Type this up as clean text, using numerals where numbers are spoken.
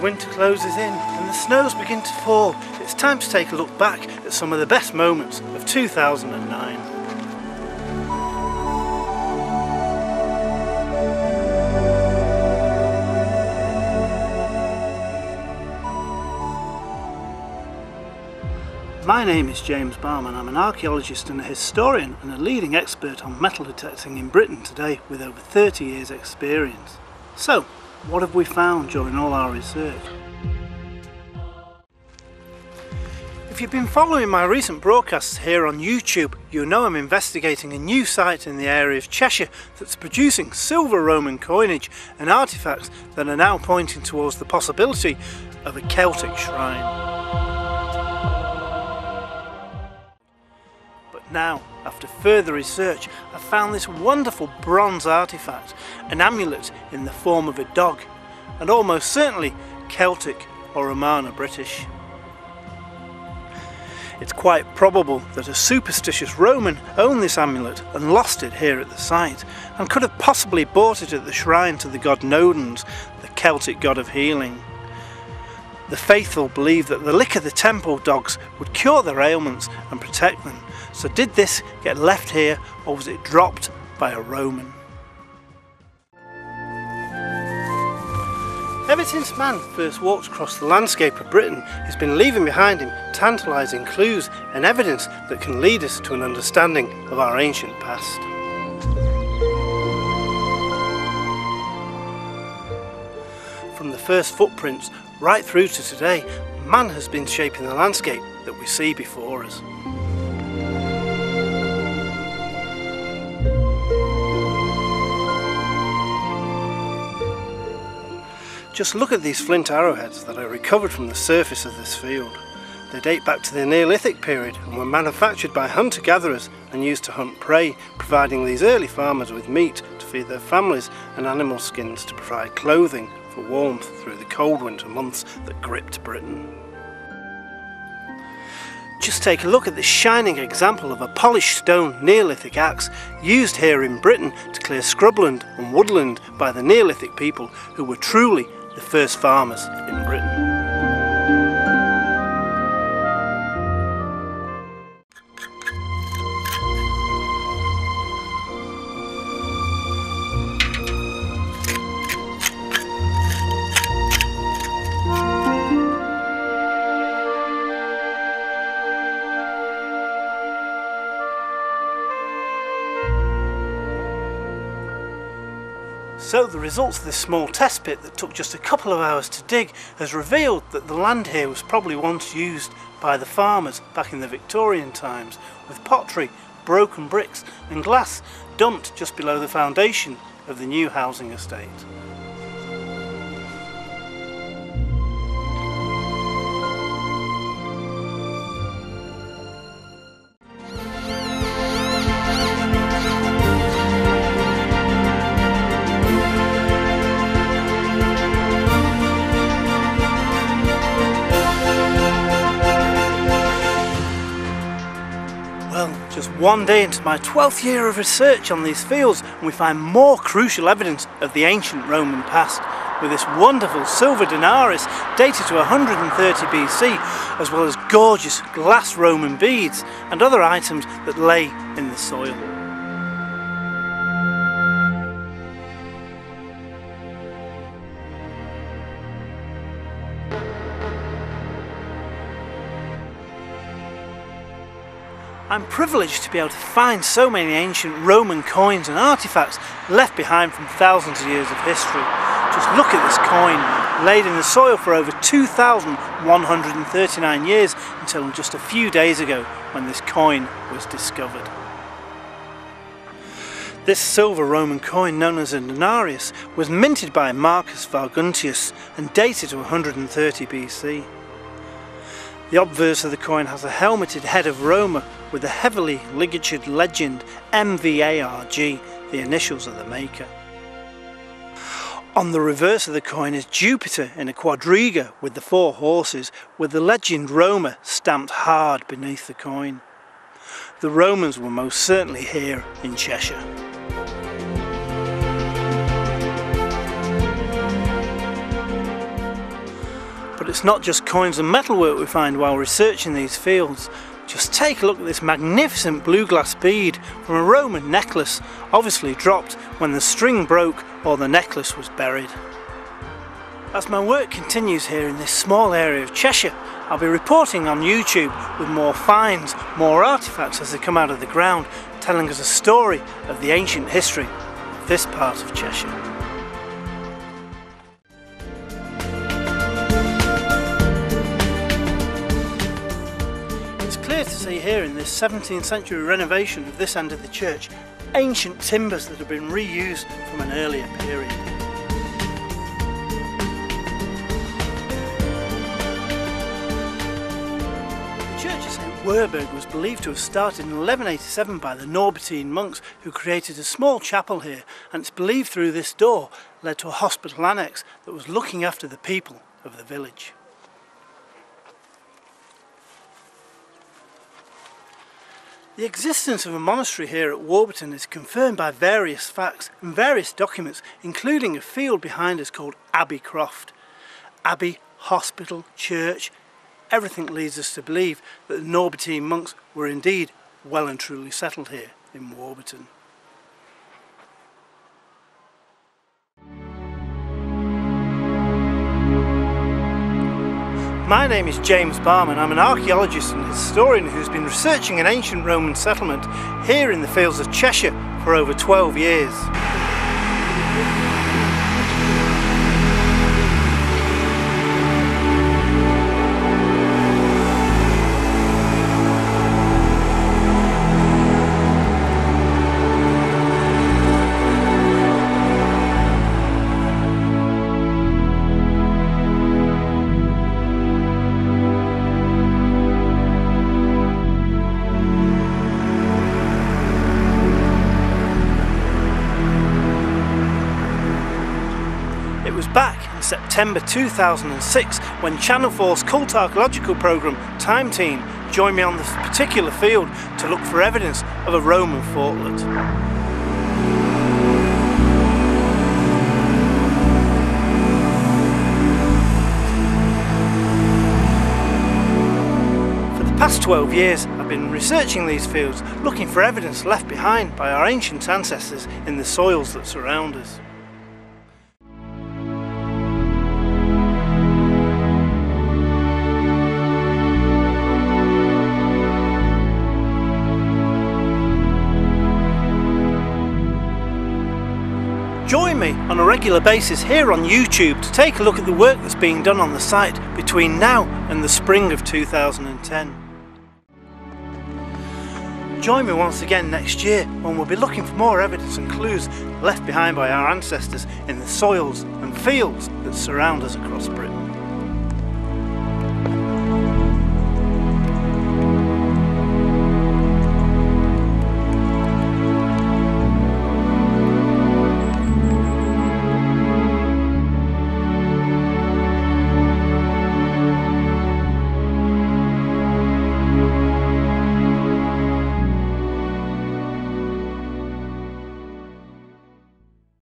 winter closes in and the snows begin to fall, it's time to take a look back at some of the best moments of 2009. My name is James Balme and I'm an archaeologist and a historian and a leading expert on metal detecting in Britain today with over 30 years experience. So, what have we found during all our research? If you've been following my recent broadcasts here on YouTube, you know I'm investigating a new site in the area of Cheshire that's producing silver Roman coinage and artefacts that are now pointing towards the possibility of a Celtic shrine. Now, after further research, I found this wonderful bronze artefact, an amulet in the form of a dog, and almost certainly Celtic or Romano-British. It's quite probable that a superstitious Roman owned this amulet and lost it here at the site, and could have possibly bought it at the shrine to the god Nodens, the Celtic god of healing. The faithful believe that the lick of the temple dogs would cure their ailments and protect them. So did this get left here, or was it dropped by a Roman? Ever since man first walked across the landscape of Britain, he's been leaving behind him tantalising clues and evidence that can lead us to an understanding of our ancient past. From the first footprints right through to today, man has been shaping the landscape that we see before us. Just look at these flint arrowheads that I recovered from the surface of this field. They date back to the Neolithic period and were manufactured by hunter-gatherers and used to hunt prey, providing these early farmers with meat to feed their families and animal skins to provide clothing for warmth through the cold winter months that gripped Britain. Just take a look at this shining example of a polished stone Neolithic axe used here in Britain to clear scrubland and woodland by the Neolithic people who were truly the first farmers in Britain. So the results of this small test pit that took just a couple of hours to dig has revealed that the land here was probably once used by the farmers back in the Victorian times, with pottery, broken bricks and glass dumped just below the foundation of the new housing estate. Just one day into my 12th year of research on these fields, and we find more crucial evidence of the ancient Roman past, with this wonderful silver denarius dated to 130 BC, as well as gorgeous glass Roman beads and other items that lay in the soil. I'm privileged to be able to find so many ancient Roman coins and artefacts left behind from thousands of years of history. Just look at this coin, laid in the soil for over 2,139 years until just a few days ago when this coin was discovered. This silver Roman coin, known as a denarius, was minted by Marcus Varguntius and dated to 130 BC. The obverse of the coin has a helmeted head of Roma with a heavily ligatured legend MVARG, the initials of the maker. On the reverse of the coin is Jupiter in a quadriga with the 4 horses, with the legend Roma stamped hard beneath the coin. The Romans were most certainly here in Cheshire. it's not just coins and metalwork we find while researching these fields. Just take a look at this magnificent blue glass bead from a Roman necklace, obviously dropped when the string broke or the necklace was buried. As my work continues here in this small area of Cheshire, I'll be reporting on YouTube with more finds, more artefacts as they come out of the ground, telling us a story of the ancient history of this part of Cheshire. It's clear to see here in this 17th century renovation of this end of the church, ancient timbers that have been reused from an earlier period. The church of St. Werburgh was believed to have started in 1187 by the Norbertine monks who created a small chapel here, and it's believed through this door led to a hospital annex that was looking after the people of the village. The existence of a monastery here at Warburton is confirmed by various facts and various documents, including a field behind us called Abbey Croft. Abbey, hospital, church, everything leads us to believe that the Norbertine monks were indeed well and truly settled here in Warburton. My name is James Balme and I'm an archaeologist and historian who's been researching an ancient Roman settlement here in the fields of Cheshire for over 12 years. It was back in September 2006 when Channel 4's cult archaeological programme Time Team joined me on this particular field to look for evidence of a Roman fortlet. For the past 12 years I've been researching these fields, looking for evidence left behind by our ancient ancestors in the soils that surround us. Join me on a regular basis here on YouTube to take a look at the work that's being done on the site between now and the spring of 2010. Join me once again next year when we'll be looking for more evidence and clues left behind by our ancestors in the soils and fields that surround us across Britain.